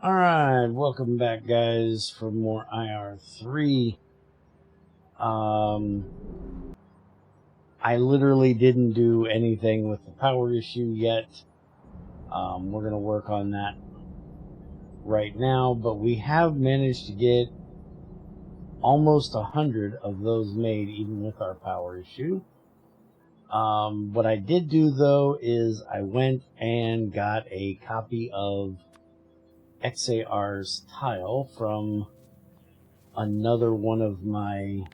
Alright, welcome back guys for more IR3. I literally didn't do anything with the power issue yet. We're going to work on that right now, but we have managed to get almost 100 of those made even with our power issue. What I did do though is I went and got a copy of XAR's tile from another one of my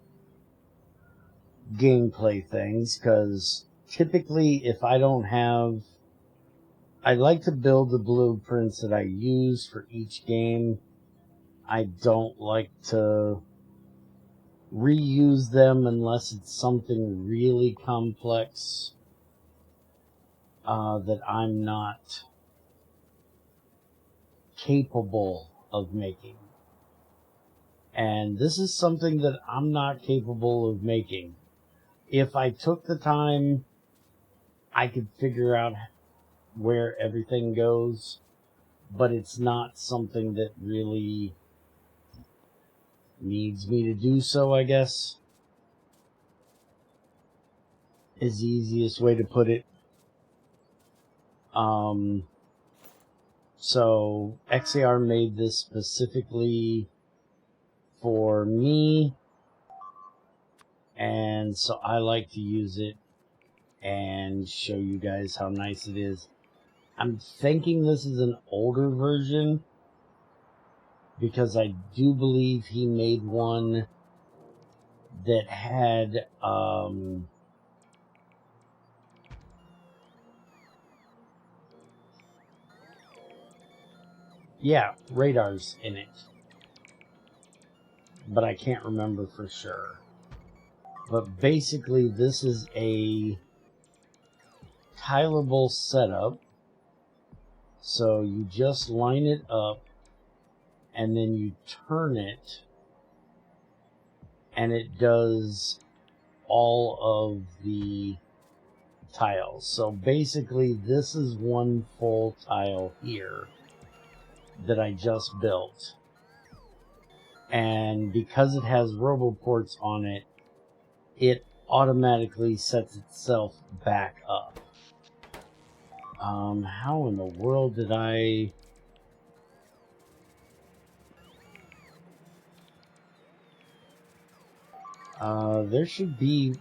gameplay things, because typically if I don't have, I like to build the blueprints that I use for each game. I don't like to reuse them unless it's something really complex that I'm not capable of making. And this is something that I'm not capable of making. If I took the time, I could figure out where everything goes, but it's not something that really needs me to do so, I guess, is the easiest way to put it. So XAR made this specifically for me, and so I like to use it and show you guys how nice it is. I'm thinking this is an older version, because I do believe he made one that had radars in it, but I can't remember for sure. But basically this is a tileable setup, so you just line it up and then you turn it and it does all of the tiles. So basically this is one full tile here that I just built, and because it has roboports on it, it automatically sets itself back up. How in the world did I... there should be...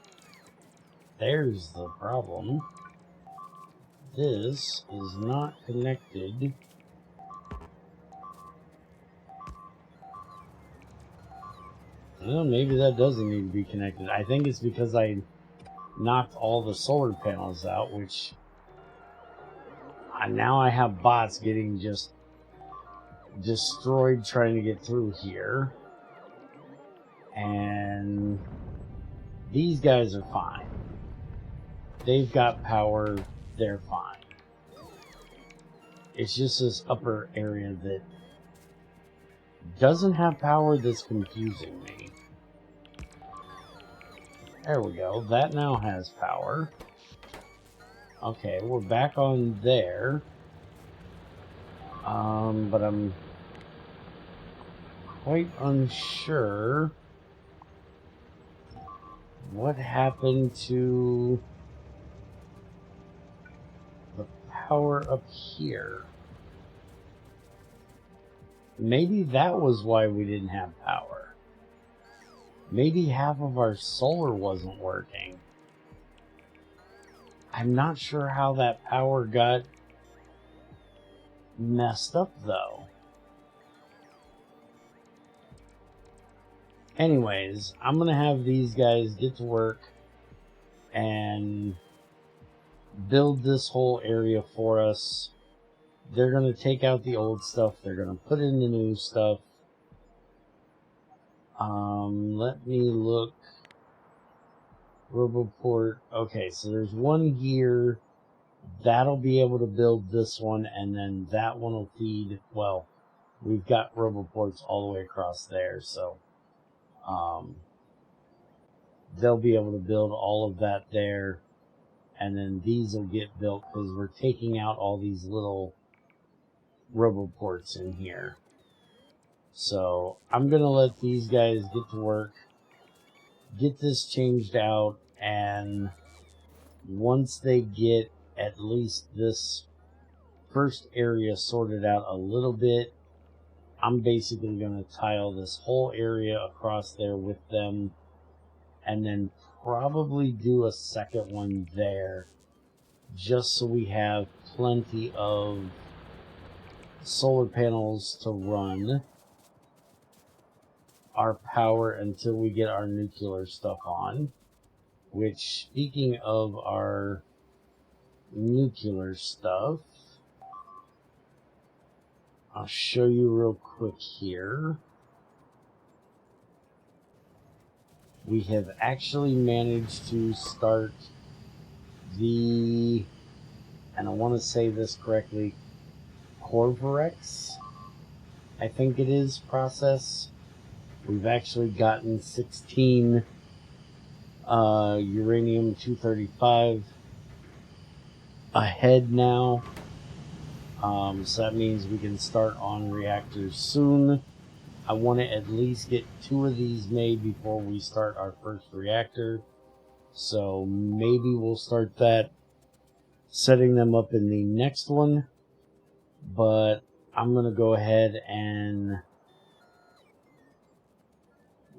There's the problem. This is not connected. Well, maybe that doesn't need to be connected. I think it's because I knocked all the solar panels out, which... now I have bots getting just destroyed trying to get through here. And these guys are fine. They've got power, they're fine. It's just this upper area that doesn't have power that's confusing me. There we go, that now has power. Okay, we're back on there. But I'm quite unsure what happened to the power up here. Maybe that was why we didn't have power. Maybe half of our solar wasn't working. I'm not sure how that power got messed up though. Anyways, I'm gonna have these guys get to work and build this whole area for us. They're gonna take out the old stuff, they're gonna put in the new stuff. Let me look. Roboport. Okay, so there's one here. That'll be able to build this one, and then that one will feed. Well, we've got roboports all the way across there, so they'll be able to build all of that there, and then these will get built because we're taking out all these little roboports in here. So I'm going to let these guys get to work, get this changed out, and once they get at least this first area sorted out a little bit, I'm basically going to tile this whole area across there with them, and then probably do a second one there, just so we have plenty of solar panels to run our power until we get our nuclear stuff on. Which, speaking of our nuclear stuff, I'll show you real quick here. We have actually managed to start the, and I want to say this correctly, Corvarex, I think it is, process. We've actually gotten 16 uranium-235 ahead now. So that means we can start on reactors soon. I want to at least get 2 of these made before we start our first reactor. So maybe we'll start that, setting them up in the next one. But I'm going to go ahead and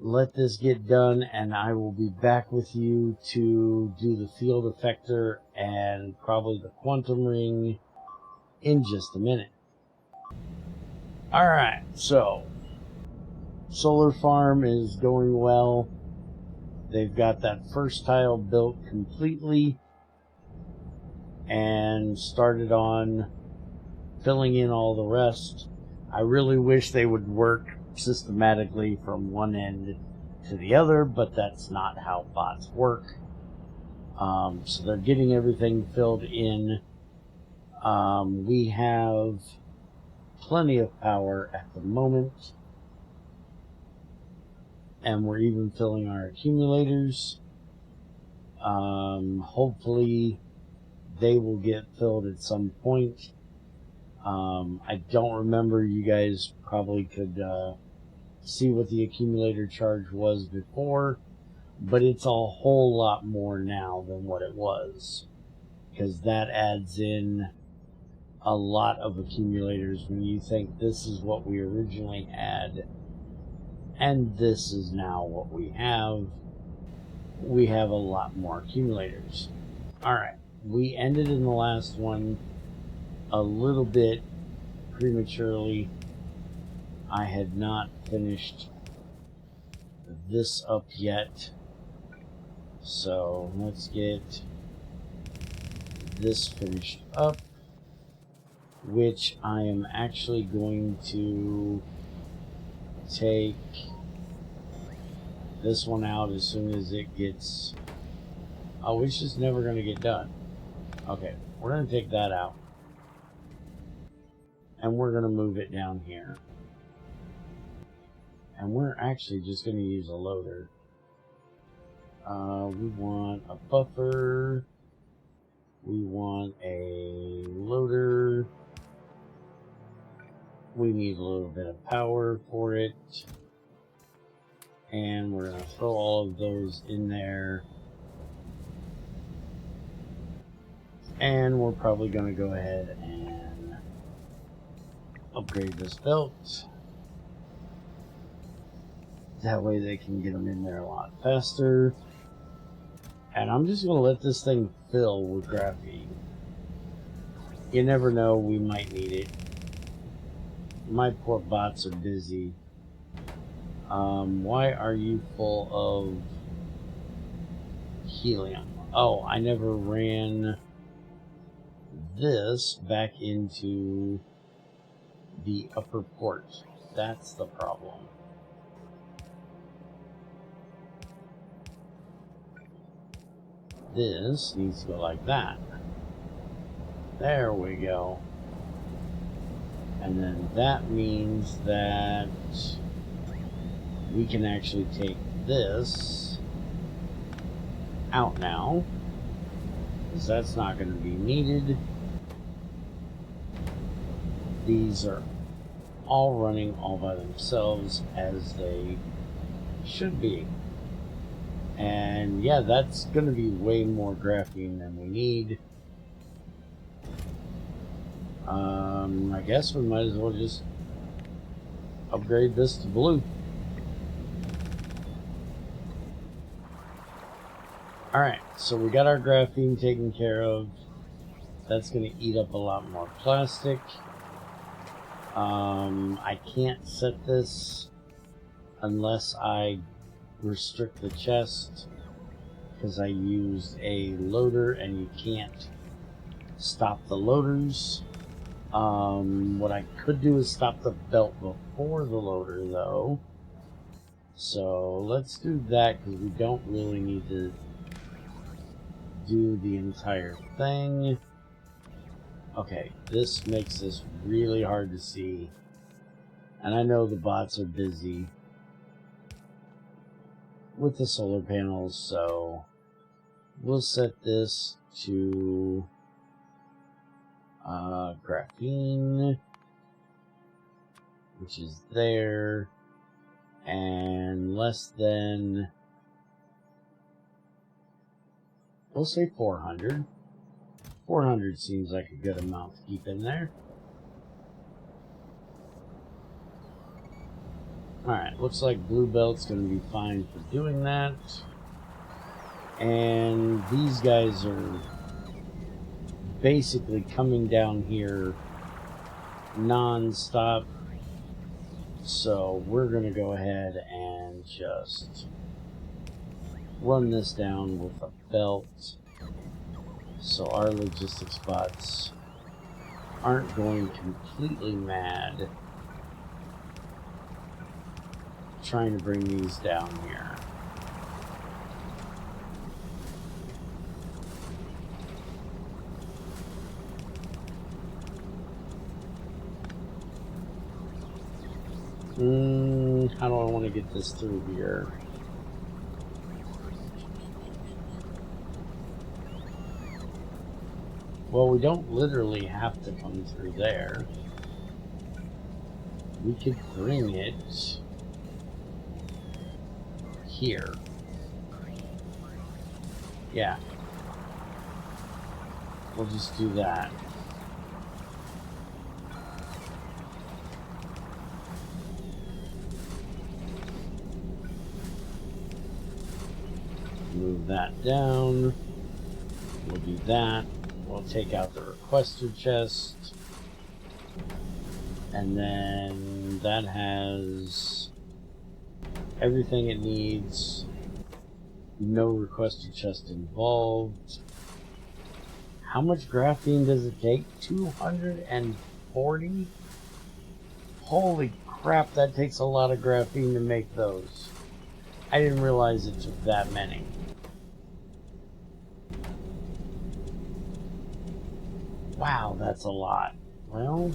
let this get done, and I will be back with you to do the field effector and probably the quantum ring in just a minute. Alright, so solar farm is going well. They've got that first tile built completely and started on filling in all the rest. I really wish they would work systematically from one end to the other, but that's not how bots work. So they're getting everything filled in. We have plenty of power at the moment, and we're even filling our accumulators. Hopefully they will get filled at some point. I don't remember, you guys probably could see what the accumulator charge was before, but it's a whole lot more now than what it was, because that adds in a lot of accumulators when you think this is what we originally had and this is now what we have. We have a lot more accumulators. Alright, we ended in the last one a little bit prematurely. I had not finished this up yet, so let's get this finished up, which I am actually going to take this one out as soon as it gets... Oh, it's just never going to get done. Okay, we're going to take that out, and we're going to move it down here. And we're actually just going to use a loader. We want a buffer. We want a loader. We need a little bit of power for it. And we're going to throw all of those in there. And we're probably going to go ahead and upgrade this belt. That way they can get them in there a lot faster. And I'm just going to let this thing fill with graphene. You never know, we might need it. My poor bots are busy. Why are you full of helium? Oh, I never ran this back into the upper port. That's the problem. This needs to go like that. There we go. And then that means that we can actually take this out now, because that's not going to be needed. these are all running all by themselves as they should be. And yeah, that's going to be way more graphene than we need. I guess we might as well just upgrade this to blue. Alright, so we got our graphene taken care of. That's going to eat up a lot more plastic. I can't set this unless I restrict the chest, because I used a loader and you can't stop the loaders. What I could do is stop the belt before the loader though. So let's do that, because we don't really need to do the entire thing. Okay, this makes this really hard to see. And I know the bots are busy with the solar panels, so we'll set this to graphene, which is there, and less than, we'll say 400. 400 seems like a good amount to keep in there. Alright, looks like Blue Belt's going to be fine for doing that. And these guys are basically coming down here non-stop. So we're going to go ahead and just run this down with a belt, so our logistics bots aren't going completely mad trying to bring these down here. How do I want to get this through here? Well, we don't literally have to come through there. We could bring it here. Yeah. We'll just do that. Move that down. We'll do that. We'll take out the requester chest. And then that has everything it needs. No requester chest involved. How much graphene does it take? 240? Holy crap, that takes a lot of graphene to make those. I didn't realize it took that many. Wow, that's a lot. Well,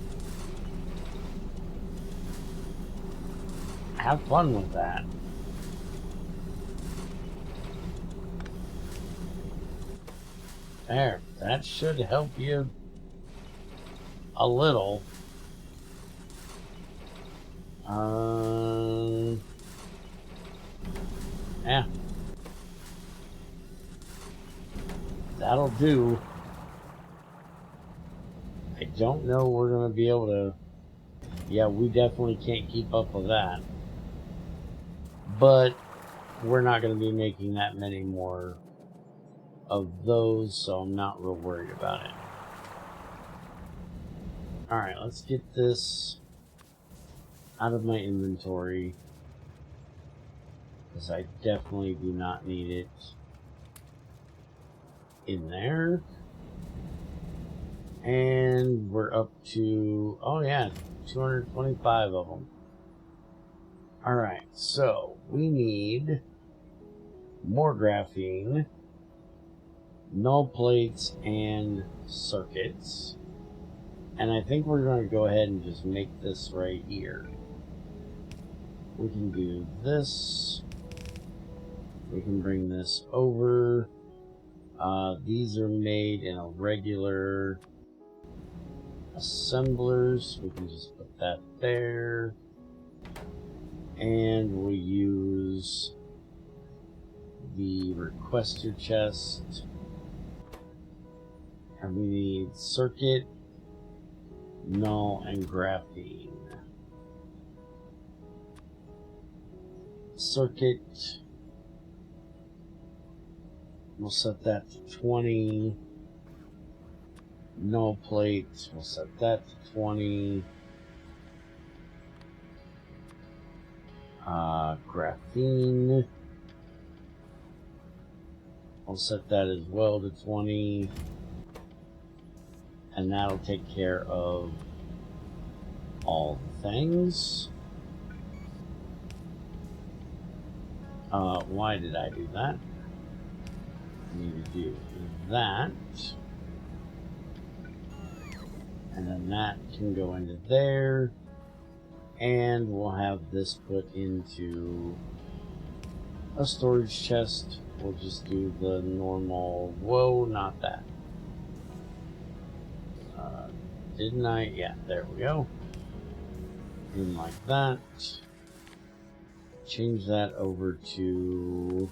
have fun with that. There, that should help you a little. Yeah. That'll do. I don't know we're going to be able to... Yeah, we definitely can't keep up with that. But we're not going to be making that many more of those, so I'm not real worried about it. Alright, let's get this out of my inventory, because I definitely do not need it in there. And we're up to, oh yeah, 225 of them. Alright, so we need more graphene, null plates, and circuits. And I think we're going to go ahead and just make this right here. We can do this. We can bring this over. These are made in a regular assemblers. We can just put that there. And we'll use the requester chest. And we need circuit, null, and graphene. Circuit, we'll set that to 20. Null plate, we'll set that to 20. Graphene, I'll set that as well to 20. And that'll take care of all the things. Why did I do that? I need to do that. And then that can go into there. And we'll have this put into a storage chest. We'll just do the normal, whoa, not that. Didn't I? Yeah, there we go. In like that. Change that over to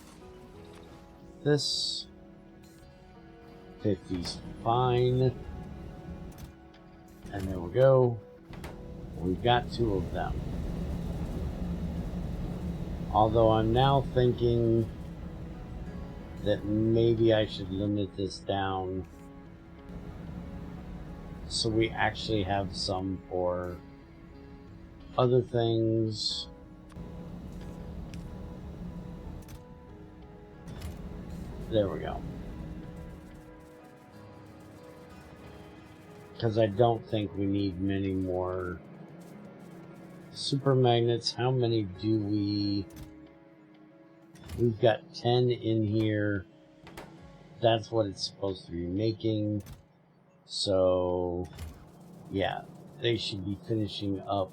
this. 50's fine. And there we go. We've got 2 of them. Although I'm now thinking that maybe I should limit this down so we actually have some for other things. There we go. Because I don't think we need many more super magnets. How many do we? We've got 10 in here. That's what it's supposed to be making. So, yeah, they should be finishing up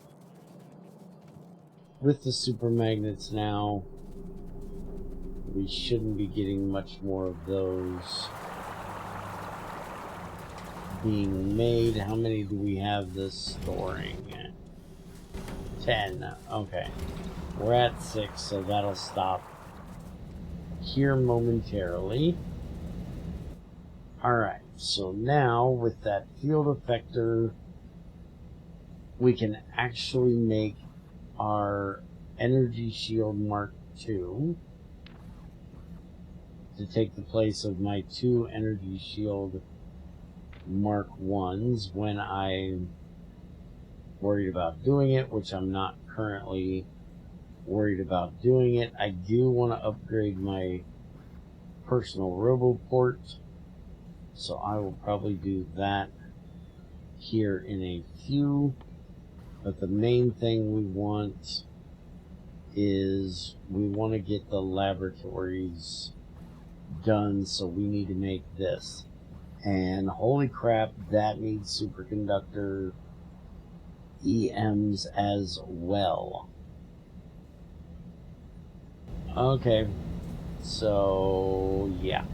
with the super magnets now. We shouldn't be getting much more of those being made. How many do we have this storing? 10. Okay. We're at 6, so that'll stop here momentarily. Alright, so now with that field effector, we can actually make our energy shield Mark II to take the place of my 2 energy shield Mark I's when I'm worried about doing it, which I'm not currently worried about doing it. I do want to upgrade my personal roboport, so I will probably do that here in a few. But the main thing we want is we want to get the laboratories done, so we need to make this. And holy crap, that needs superconductor EMs as well. Okay, so yeah,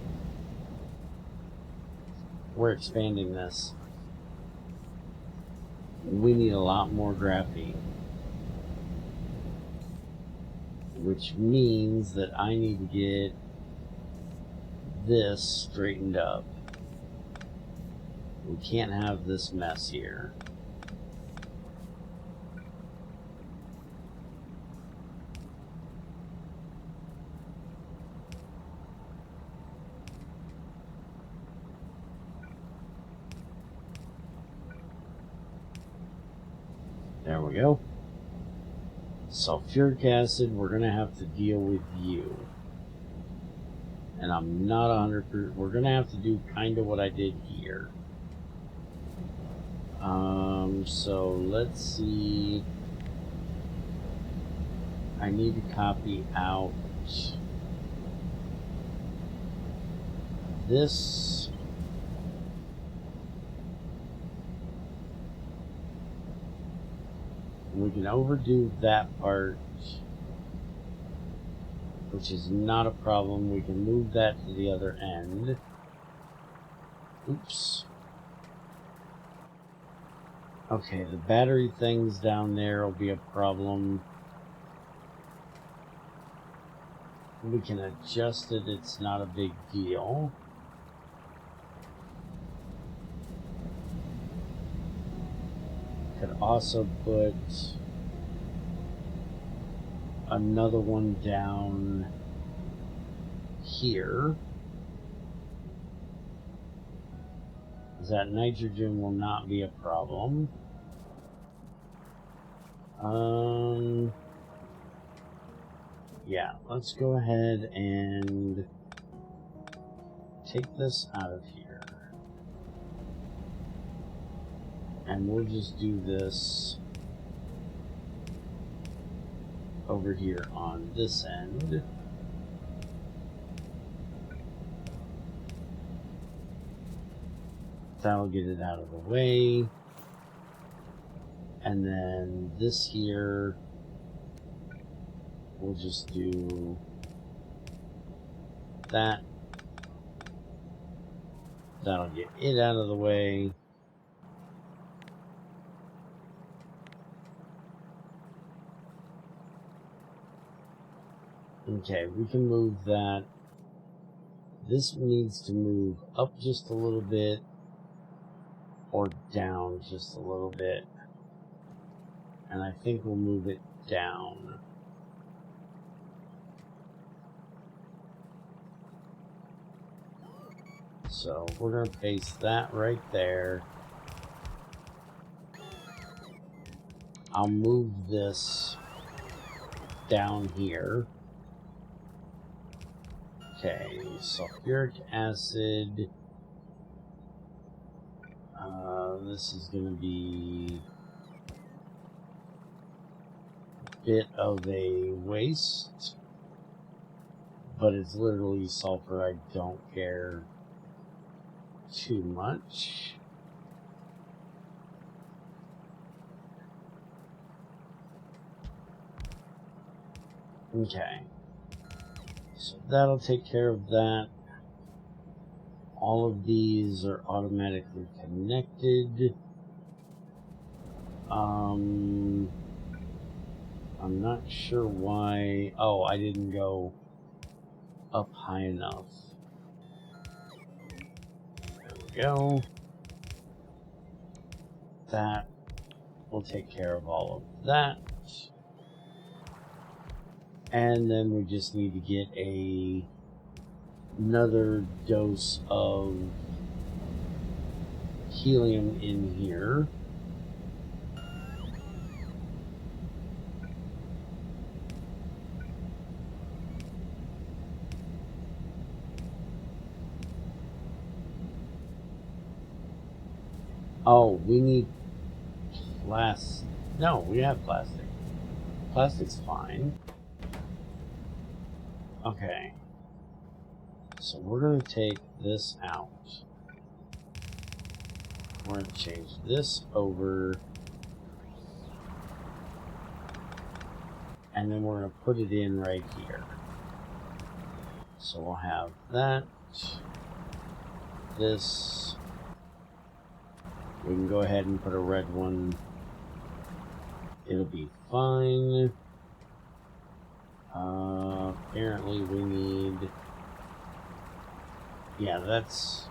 we're expanding this. We need a lot more graphene, which means that I need to get this straightened up. We can't have this mess here. There we go. Sulfuric acid, we're going to have to deal with you. And I'm not 100%. We're going to have to do kind of what I did here. So let's see. I need to copy out this. We can overdo that part, which is not a problem. We can move that to the other end. Oops. Okay, the battery things down there will be a problem. We can adjust it, it's not a big deal. Could also put another one down here. That nitrogen will not be a problem. Yeah, let's go ahead and take this out of here. And we'll just do this over here on this end. That'll get it out of the way. And then this here, we'll just do that. That'll get it out of the way. Okay, we can move that. This needs to move up just a little bit or down just a little bit. And I think we'll move it down. So we're going to paste that right there. I'll move this down here. Okay, sulfuric acid. This is going to be a bit of a waste, but it's literally sulfur. I don't care too much. Okay, so that'll take care of that. All of these are automatically connected. I'm not sure why. Oh, I didn't go up high enough. There we go. That will take care of all of that. And then we just need to get another dose of helium in here. Oh, we need plastic. No, we have plastic. Plastic's fine. Okay. So we're going to take this out. We're going to change this over. And then we're going to put it in right here. So we'll have that. This. We can go ahead and put a red one. It'll be fine. Apparently we need... Yeah, that's...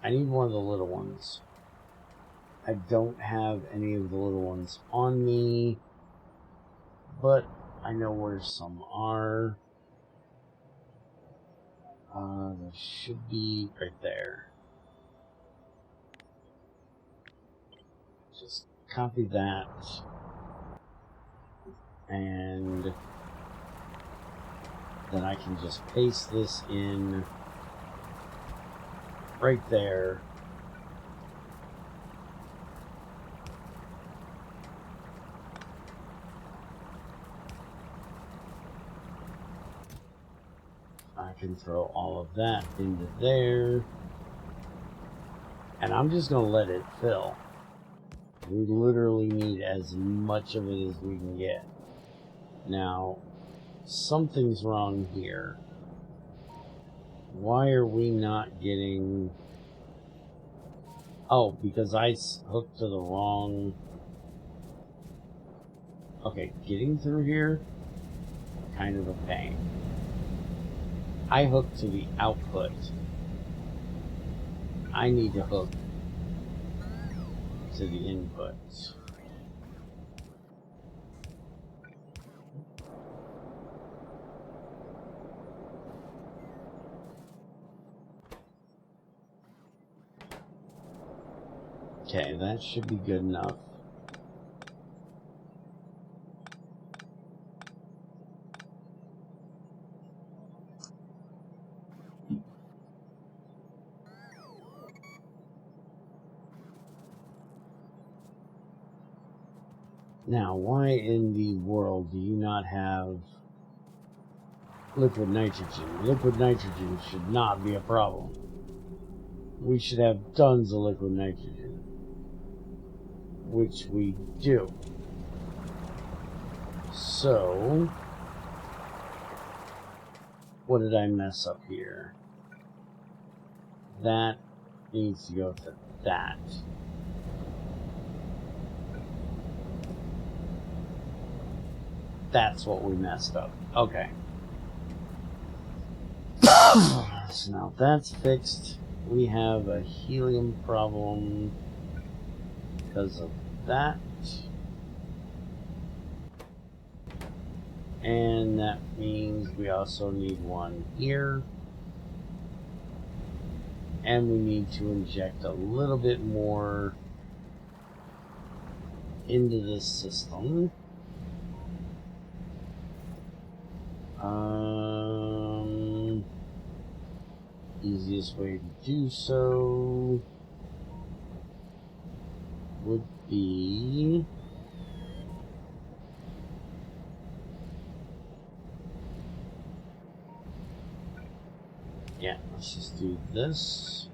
I need one of the little ones. I don't have any of the little ones on me, but I know where some are. There should be right there. Just copy that. And then I can just paste this in right there. I can throw all of that into there. And I'm just going to let it fill. We literally need as much of it as we can get. Now, something's wrong here. Why are we not getting... Oh, because I hooked to the wrong... Okay, getting through here, kind of a pain. I hooked to the output. I need to hook to the input. Okay, that should be good enough. Now, why in the world do you not have liquid nitrogen? Liquid nitrogen should not be a problem. We should have tons of liquid nitrogen, which we do. So, what did I mess up here? That needs to go to that. That's what we messed up. Okay. So now that's fixed. We have a helium problem because of that. And that means we also need one here. And we need to inject a little bit more into this system. Easiest way to do so would be let's just do this.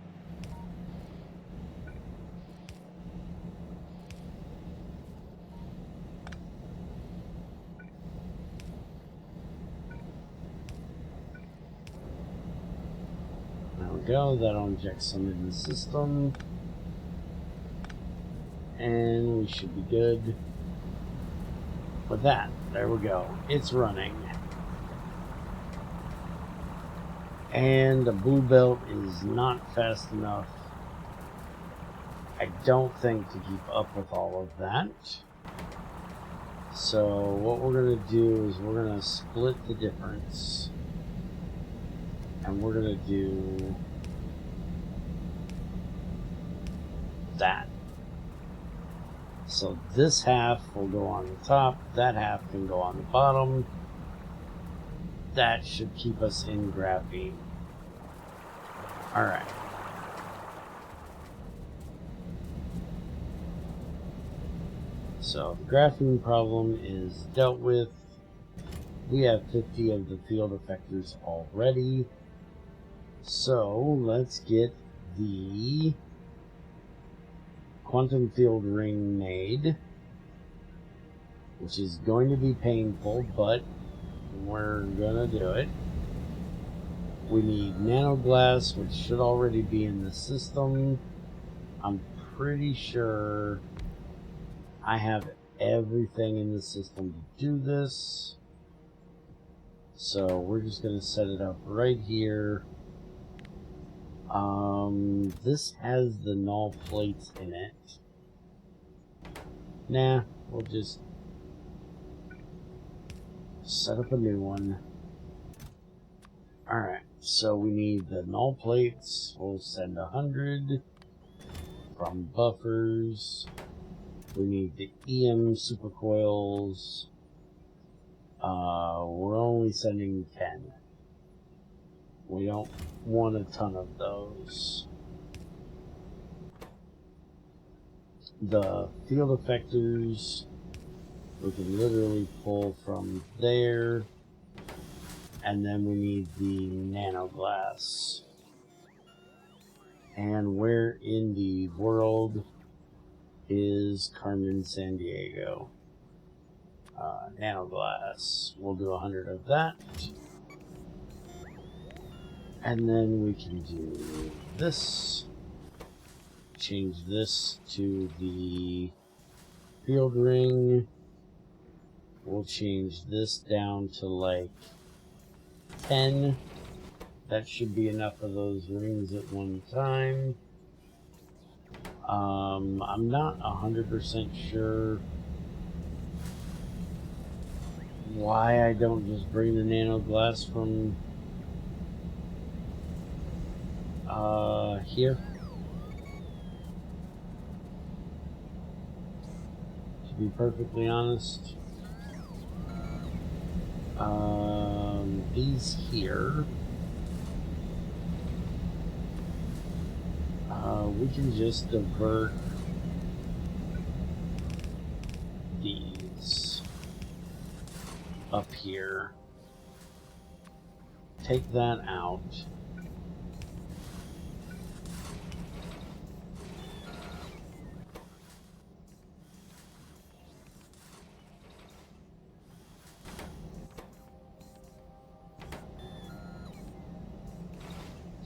There we go, that'll inject some in the system. And we should be good with that. There we go. It's running. And the blue belt is not fast enough, I don't think, to keep up with all of that. So what we're going to do is we're going to split the difference. And we're going to do that. So this half will go on the top, that half can go on the bottom. That should keep us in graphene. Alright. So the graphene problem is dealt with. We have 50 of the field effectors already. So let's get the quantum field ring made, which is going to be painful, but we're gonna do it. We need nanoglass, which should already be in the system. I'm pretty sure I have everything in the system to do this. So we're just gonna set it up right here. This has the null plates in it. Nah, we'll just set up a new one. Alright, so we need the null plates. We'll send 100 from buffers. We need the EM supercoils. We're only sending 10. We don't want a ton of those. The field effectors, we can literally pull from there. And then we need the nanoglass. And where in the world is Carmen San Diego? Nanoglass. We'll do 100 of that. And then we can do this. change this to the field ring. We'll change this down to like 10. That should be enough of those rings at one time. I'm not 100% sure why I don't just bring the nano glass from here. To be perfectly honest. These here. We can just divert these up here. Take that out.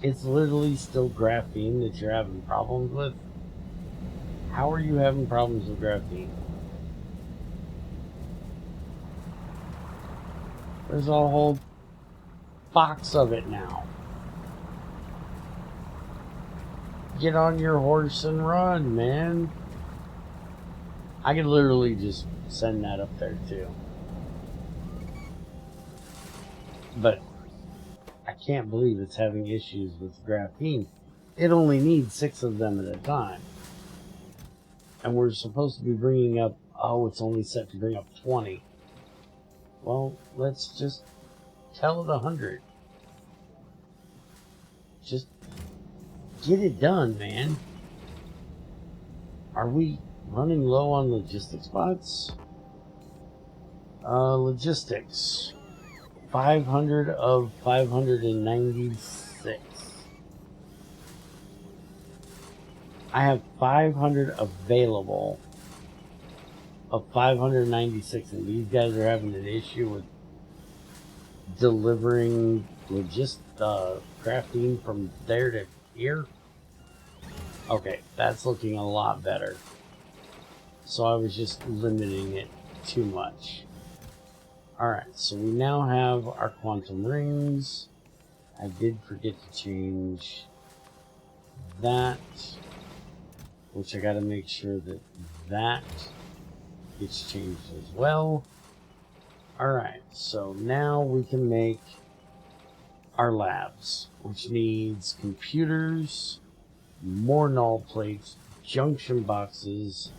It's literally still graphene that you're having problems with. How are you having problems with graphene? There's a whole box of it now. Get on your horse and run, man. I could literally just send that up there too. But I can't believe it's having issues with graphene. It only needs 6 of them at a time. And we're supposed to be bringing up, oh, it's only set to bring up 20. Well, let's just tell it 100. Just get it done, man. Are we running low on logistics bots? Logistics. 500 of 596. I have 500 available of 596, and these guys are having an issue with delivering graphene from there to here. Okay, that's looking a lot better. So I was just limiting it too much. Alright, so we now have our quantum rings. I did forget to change that, which I gotta make sure that that gets changed as well. Alright, so now we can make our labs, which needs computers, more null plates, junction boxes,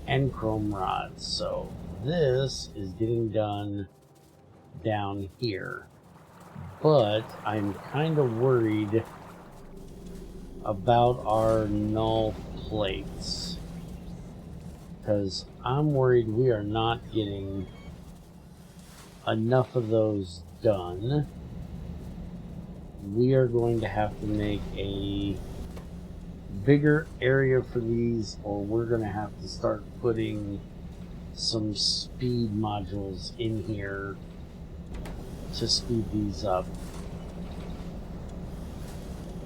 and chrome rods. So this is getting done down here, but I'm kind of worried about our null plates, because I'm worried we are not getting enough of those done. We are going to have to make a bigger area for these, or we're going to have to start putting some speed modules in here to speed these up.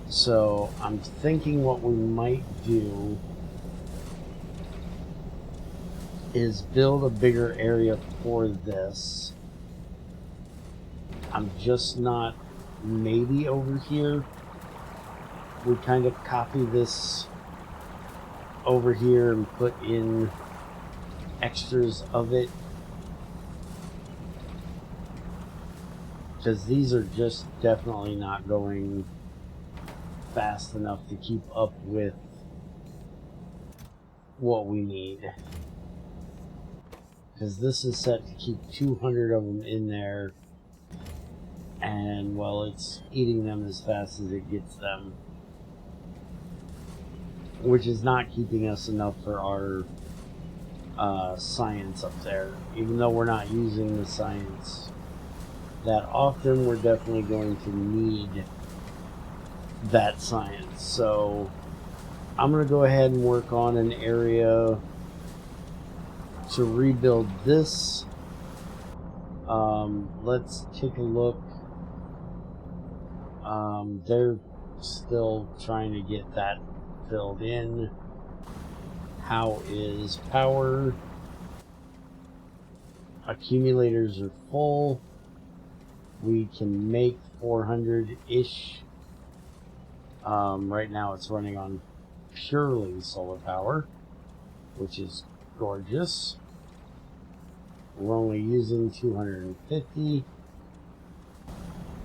So I'm thinking what we might do is build a bigger area for this. I'm just not, maybe over here we kind of copy this over here and put in extras of it, because these are just definitely not going fast enough to keep up with what we need, because this is set to keep 200 of them in there, and well, it's eating them as fast as it gets them, which is not keeping us enough for our science up there. Even though we're not using the science that often, we're definitely going to need that science. So I'm going to go ahead and work on an area to rebuild this. Let's take a look. They're still trying to get that filled in. How is power? Accumulators are full. We can make 400-ish. Right now it's running on purely solar power, which is gorgeous. We're only using 250.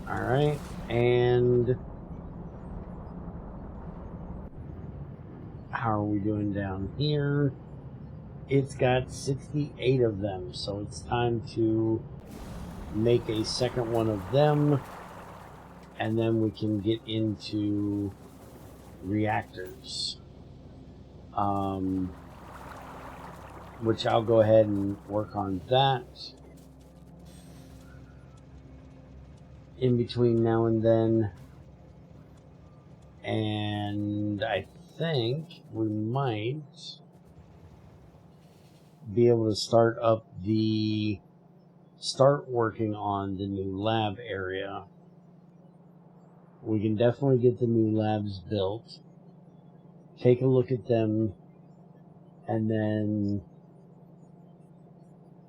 Alright, and how are we doing down here? It's got 68 of them, so it's time to make a second one of them, and then we can get into reactors. Which I'll go ahead and work on that in between now and then. And I think we might be able to start working on the new lab area. We can definitely get the new labs built, take a look at them, and then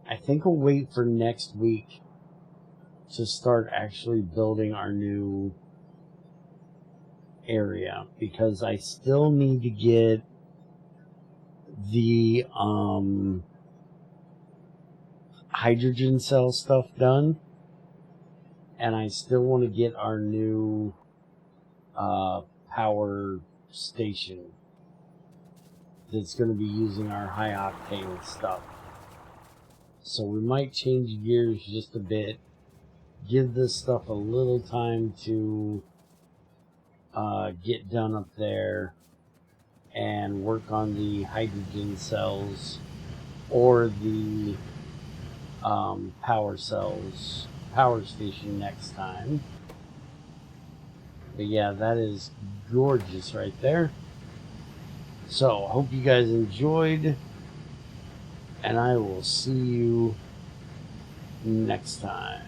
I think we'll wait for next week to start actually building our new area, because I still need to get the hydrogen cell stuff done, and I still want to get our new power station that's going to be using our high octane stuff. So we might change gears just a bit, give this stuff a little time to get done up there, and work on the hydrogen cells or the power station next time. But yeah, that is gorgeous right there. So, hope you guys enjoyed, and I will see you next time.